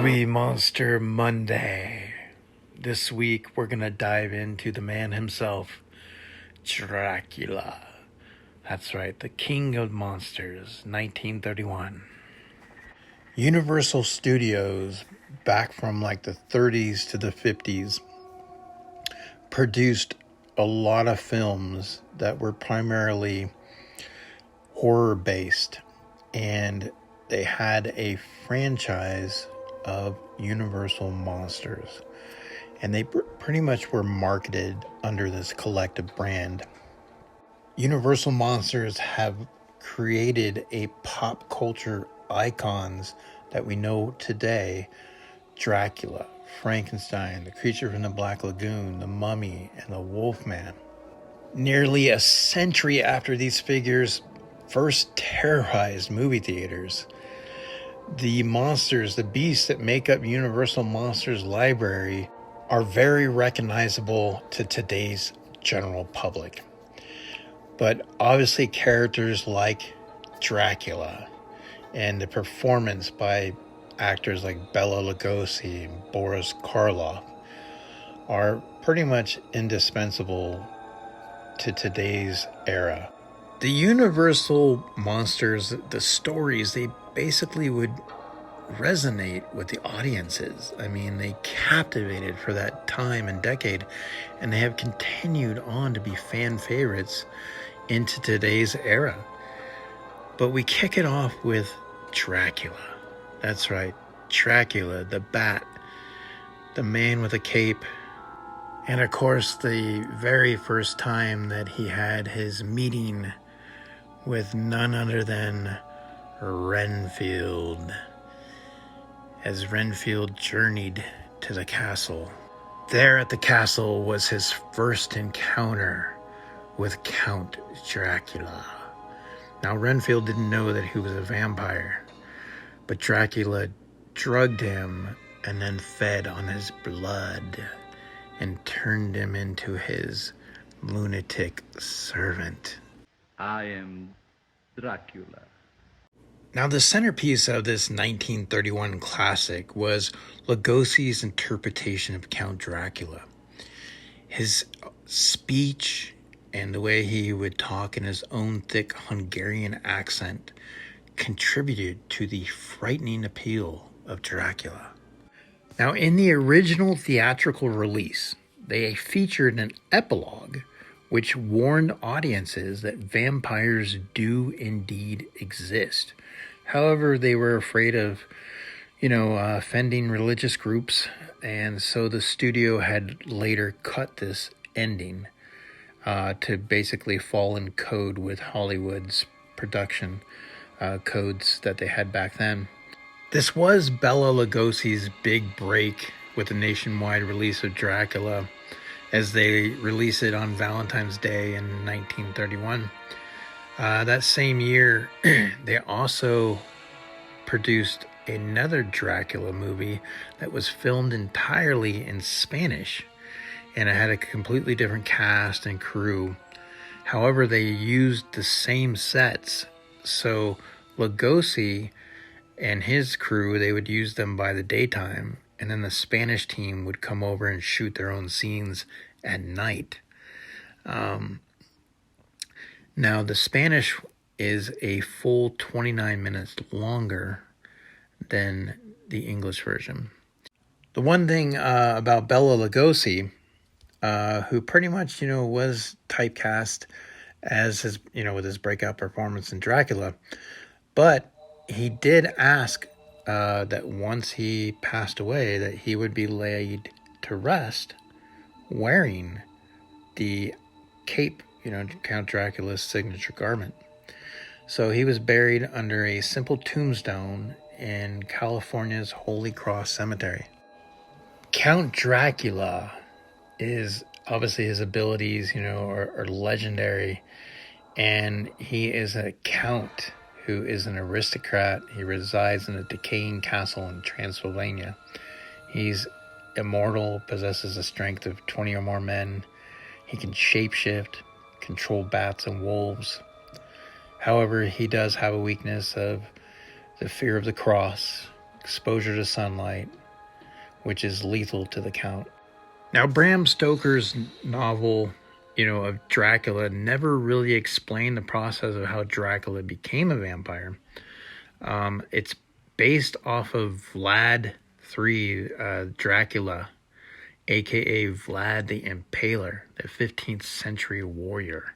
Movie Monster Monday. This week we're going to dive into the man himself, Dracula. That's right, the King of Monsters, 1931. Universal Studios, back from like the 30s to the 50s, produced a lot of films that were primarily horror based, and they had a franchise of Universal Monsters, and they pretty much were marketed under this collective brand. Universal Monsters have created a pop culture icons that we know today: Dracula, Frankenstein, the Creature from the Black Lagoon, the Mummy, and the Wolfman. Nearly a century after these figures first terrorized movie theaters, the monsters, the beasts that make up Universal Monsters library are very recognizable to today's general public. But obviously characters like Dracula and the performance by actors like Bela Lugosi and Boris Karloff are pretty much indispensable to today's era. The Universal Monsters, the stories, they basically would resonate with the audiences. I mean, they captivated for that time and decade, and they have continued on to be fan favorites into today's era. But we kick it off with Dracula. That's right, Dracula, the Bat, the man with a cape. And of course, the very first time that he had his meeting with none other than Renfield, as Renfield journeyed to the castle. There at the castle was his first encounter with Count Dracula. Now, Renfield didn't know that he was a vampire, but Dracula drugged him and then fed on his blood and turned him into his lunatic servant. I am Dracula. Now, the centerpiece of this 1931 classic was Lugosi's interpretation of Count Dracula. His speech and the way he would talk in his own thick Hungarian accent contributed to the frightening appeal of Dracula. Now, in the original theatrical release, they featured an epilogue which warned audiences that vampires do indeed exist. However, they were afraid of, offending religious groups, and so the studio had later cut this ending to basically fall in code with Hollywood's production codes that they had back then. This was Bela Lugosi's big break with the nationwide release of Dracula, as they released it on Valentine's Day in 1931. That same year, they also produced another Dracula movie that was filmed entirely in Spanish, and it had a completely different cast and crew. However, they used the same sets, so Lugosi and his crew, they would use them by the daytime, and then the Spanish team would come over and shoot their own scenes at night. Now, the Spanish is a full 29 minutes longer than the English version. The one thing about Bela Lugosi, who pretty much, was typecast as his, with his breakout performance in Dracula, but he did ask that once he passed away, that he would be laid to rest wearing the cape, Count Dracula's signature garment. So he was buried under a simple tombstone in California's Holy Cross Cemetery. Count Dracula is obviously, his abilities, are legendary, and he is a count who is an aristocrat. He resides in a decaying castle in Transylvania. He's immortal, possesses a strength of 20 or more men. He can shapeshift, control bats and wolves. However, he does have a weakness of the fear of the cross, exposure to sunlight, which is lethal to the Count. Now, Bram Stoker's novel, of Dracula never really explained the process of how Dracula became a vampire. It's based off of Vlad III, Dracula, aka Vlad the Impaler, the 15th century warrior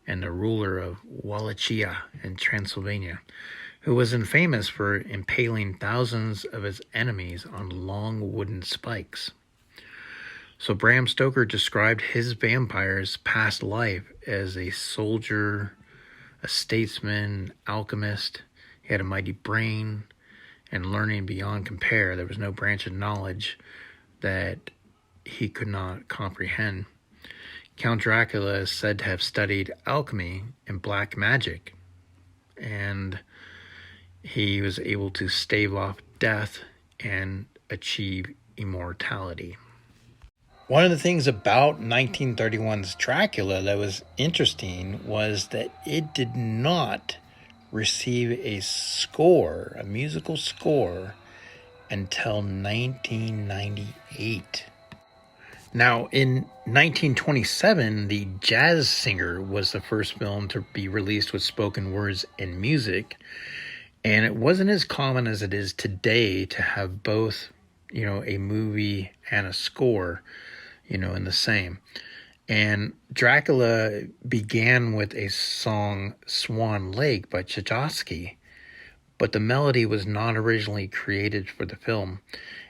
and the ruler of Wallachia in Transylvania, who was infamous for impaling thousands of his enemies on long wooden spikes. So Bram Stoker described his vampire's past life as a soldier, a statesman, alchemist. He had a mighty brain and learning beyond compare. There was no branch of knowledge that he could not comprehend. Count Dracula is said to have studied alchemy and black magic, and he was able to stave off death and achieve immortality. One of the things about 1931's Dracula that was interesting was that it did not receive a score, a musical score, until 1998. Now, in 1927, The Jazz Singer was the first film to be released with spoken words and music, and it wasn't as common as it is today to have both, a movie and a score, in the same. And Dracula began with a song, Swan Lake by Tchaikovsky, but the melody was not originally created for the film,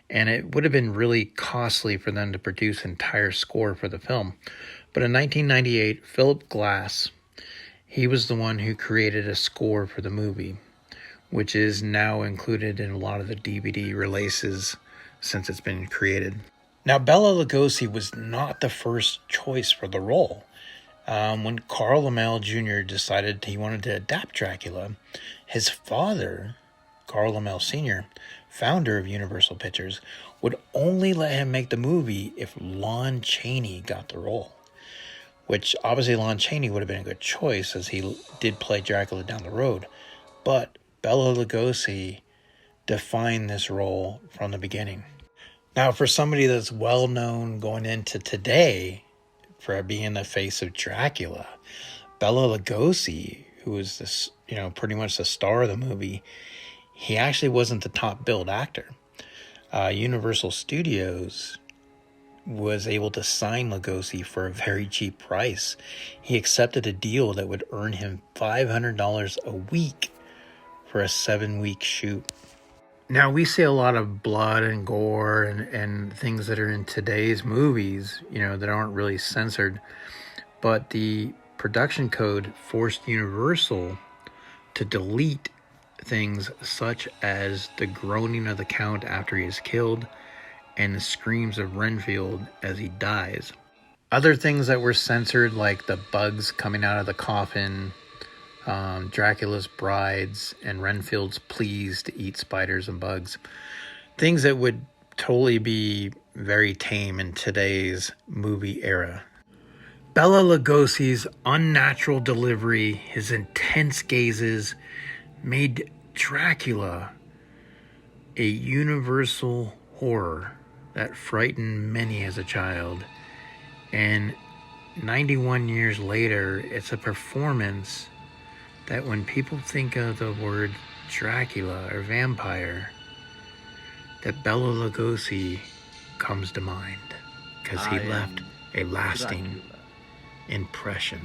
and it would have been really costly for them to produce an entire score for the film. But in 1998, Philip Glass, he was the one who created a score for the movie, which is now included in a lot of the DVD releases since it's been created. Now, Bela Lugosi was not the first choice for the role. When Carl Laemmle Jr. decided he wanted to adapt Dracula, his father, Carl Laemmle Sr., founder of Universal Pictures, would only let him make the movie if Lon Chaney got the role, which obviously Lon Chaney would have been a good choice as he did play Dracula down the road. But Bela Lugosi defined this role from the beginning. Now, for somebody that's well known going into today for being the face of Dracula, Bela Lugosi, who was this, pretty much the star of the movie, he actually wasn't the top billed actor. Universal Studios was able to sign Lugosi for a very cheap price. He accepted a deal that would earn him $500 a week for a 7-week shoot. Now, we see a lot of blood and gore and things that are in today's movies, that aren't really censored. But the production code forced Universal to delete things such as the groaning of the Count after he is killed and the screams of Renfield as he dies. Other things that were censored, like the bugs coming out of the coffin, Dracula's brides, and Renfield's pleas to eat spiders and bugs. Things that would totally be very tame in today's movie era. Bela Lugosi's unnatural delivery, his intense gazes, made Dracula a universal horror that frightened many as a child. And 91 years later, it's a performance that when people think of the word Dracula or vampire, that Bela Lugosi comes to mind, because he left a lasting impression.